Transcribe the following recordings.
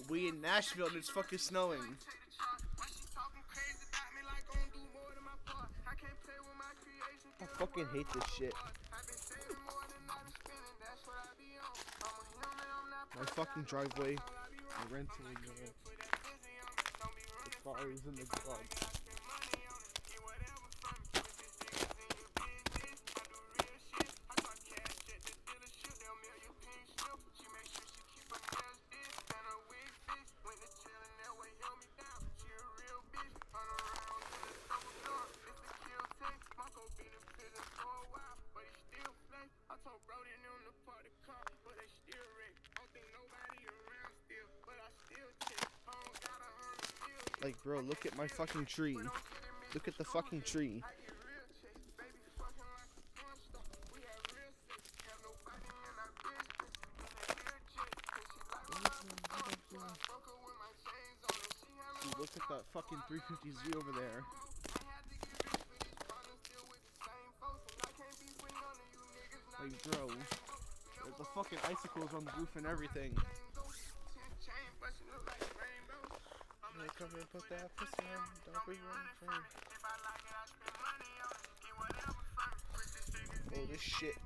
We in Nashville and it's fucking snowing. I fucking hate this shit. My fucking driveway, my rental, the car is in the garage. Like, bro, look at my fucking tree. Look at the fucking tree. Dude, look at that fucking 350Z over there. Like, bro, there's the fucking icicles on the roof and everything. They come and put that pussy on, don't be running. Oh, this shit.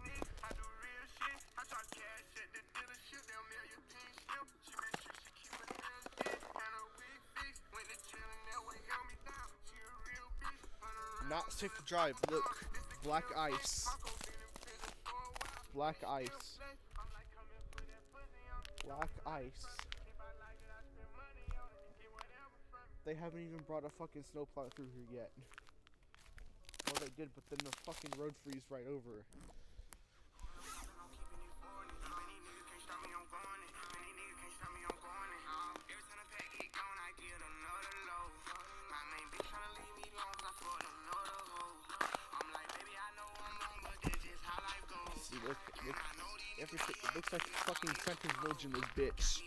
Not safe to drive. Look, black ice. Black ice. Black ice. They haven't even brought a fucking snowplow through here yet. Well, they did, but then the fucking road freeze right over. See, look, everything, it looks like fucking Trenton's Village in this bitch.